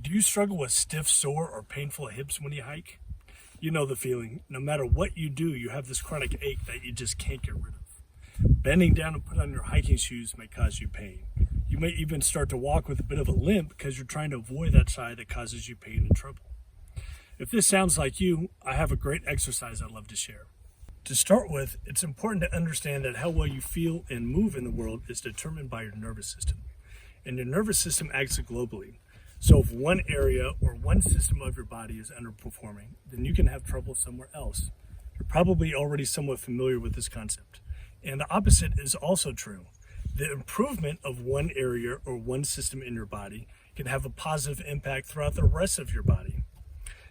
Do you struggle with stiff, sore, or painful hips when you hike? You know the feeling. No matter what you do, you have this chronic ache that you just can't get rid of. Bending down to put on your hiking shoes may cause you pain. You may even start to walk with a bit of a limp because you're trying to avoid that side that causes you pain and trouble. If this sounds like you, I have a great exercise I'd love to share. To start with, it's important to understand that how well you feel and move in the world is determined by your nervous system. And your nervous system acts globally. So if one area or one system of your body is underperforming, then you can have trouble somewhere else. You're probably already somewhat familiar with this concept. And the opposite is also true. The improvement of one area or one system in your body can have a positive impact throughout the rest of your body.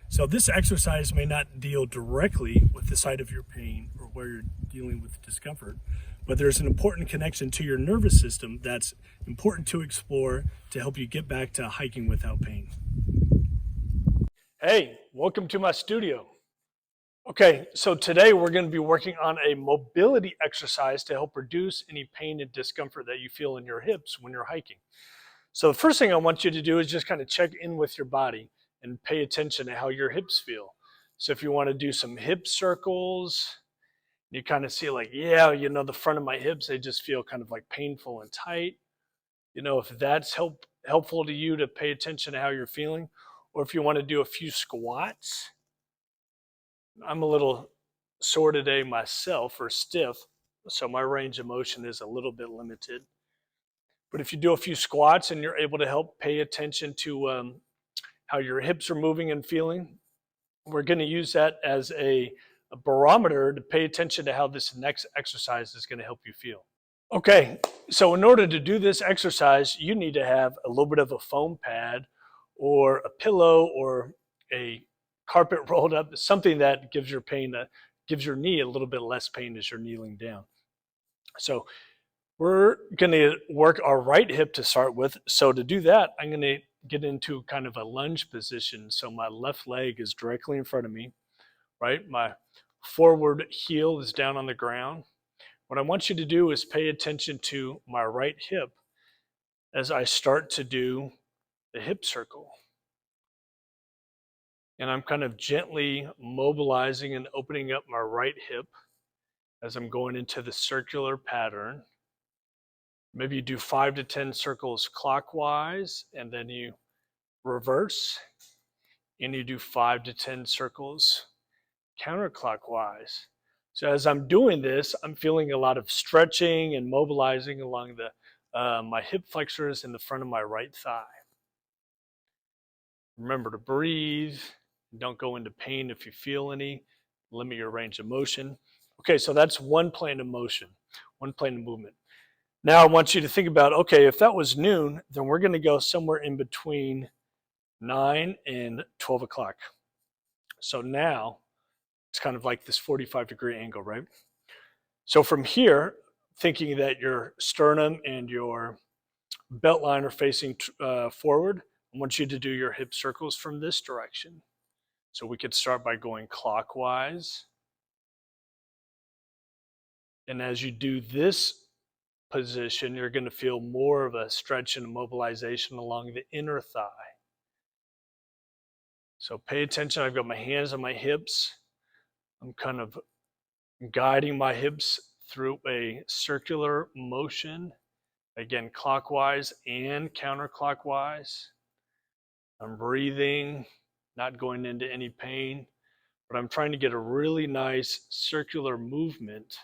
So this exercise may not deal directly with the site of your pain or where you're dealing with discomfort, but there's an important connection to your nervous system that's important to explore to help you get back to hiking without pain. Hey, welcome to my studio. Okay, so today we're going to be working on a mobility exercise to help reduce any pain and discomfort that you feel in your hips when you're hiking. So the first thing I want you to do is just kind of check in with your body and pay attention to how your hips feel. So if you want to do some hip circles, you kind of see like, yeah, the front of my hips, they just feel kind of like painful and tight. If that's helpful to you to pay attention to how you're feeling, or if you want to do a few squats. I'm a little sore today myself, or stiff, so my range of motion is a little bit limited. But if you do a few squats and you're able to help pay attention to how your hips are moving and feeling, we're going to use that as a barometer to pay attention to how this next exercise is going to help you feel. Okay, so in order to do this exercise, you need to have a little bit of a foam pad or a pillow or a carpet rolled up, something that gives your knee a little bit less pain as you're kneeling down. So we're going to work our right hip to start with. So to do that, I'm going to get into kind of a lunge position. So my left leg is directly in front of me, right? My forward heel is down on the ground. What I want you to do is pay attention to my right hip as I start to do the hip circle. And I'm kind of gently mobilizing and opening up my right hip as I'm going into the circular pattern. Maybe you do 5 to 10 circles clockwise, and then you reverse, and you do 5 to 10 circles counterclockwise. So as I'm doing this, I'm feeling a lot of stretching and mobilizing along my hip flexors in the front of my right thigh. Remember to breathe. Don't go into pain if you feel any. Limit your range of motion. Okay, so that's one plane of motion, one plane of movement. Now I want you to think about, okay, if that was noon, then we're going to go somewhere in between 9 and 12 o'clock. So now it's kind of like this 45-degree angle, right? So from here, thinking that your sternum and your belt line are facing forward, I want you to do your hip circles from this direction. So we could start by going clockwise. And as you do this position, you're going to feel more of a stretch and mobilization along the inner thigh. So pay attention. I've got my hands on my hips. I'm kind of guiding my hips through a circular motion, again, clockwise and counterclockwise. I'm breathing, not going into any pain, but I'm trying to get a really nice circular movement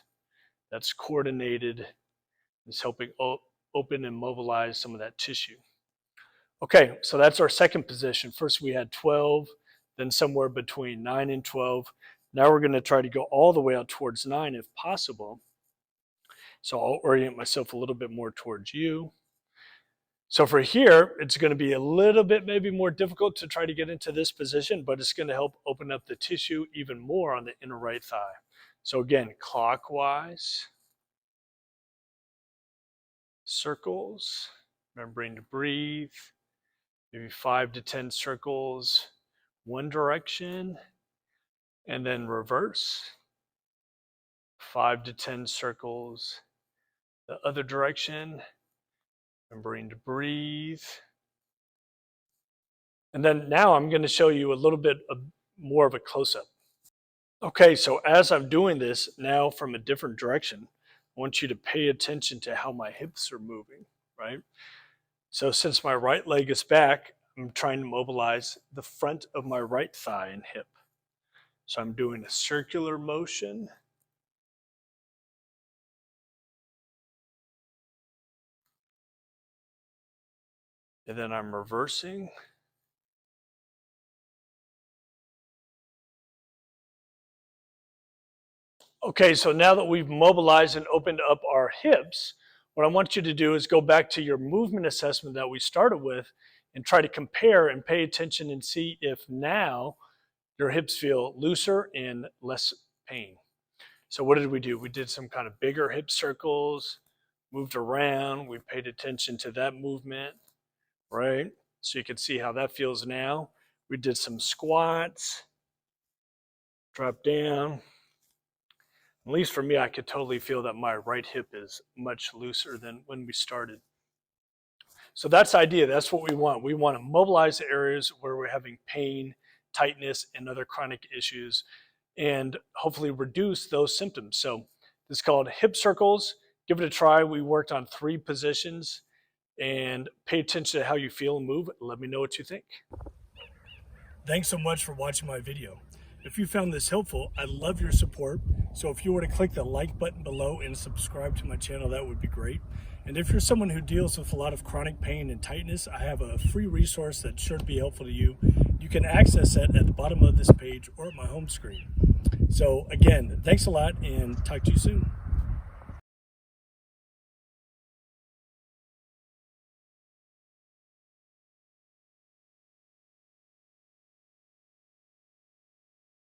that's coordinated. It's helping open and mobilize some of that tissue. Okay, so that's our second position. First we had 12, then somewhere between 9 and 12. Now we're going to try to go all the way out towards 9 if possible. So I'll orient myself a little bit more towards you. So for here, it's going to be a little bit maybe more difficult to try to get into this position, but it's going to help open up the tissue even more on the inner right thigh. So again, clockwise, circles, remembering to breathe, maybe 5 to 10 circles, one direction, and then reverse, 5 to 10 circles, the other direction, remembering to breathe, And then now I'm going to show you a little bit of more of a close-up. Okay, so as I'm doing this now from a different direction, I want you to pay attention to how my hips are moving, right? So since my right leg is back, I'm trying to mobilize the front of my right thigh and hip. So I'm doing a circular motion. And then I'm reversing. Okay, so now that we've mobilized and opened up our hips, what I want you to do is go back to your movement assessment that we started with and try to compare and pay attention and see if now your hips feel looser and less pain. So what did we do? We did some kind of bigger hip circles, moved around, we paid attention to that movement, right? So you can see how that feels now. We did some squats, drop down. At least for me, I could totally feel that my right hip is much looser than when we started. So that's the idea. That's what we want. We want to mobilize the areas where we're having pain, tightness, and other chronic issues, and hopefully reduce those symptoms. So this is called hip circles. Give it a try. We worked on 3 positions, and pay attention to how you feel and move. Let me know what you think. Thanks so much for watching my video. If you found this helpful, I'd love your support. So if you were to click the like button below and subscribe to my channel, that would be great. And if you're someone who deals with a lot of chronic pain and tightness, I have a free resource that should be helpful to you. You can access that at the bottom of this page or at my home screen. So again, thanks a lot and talk to you soon.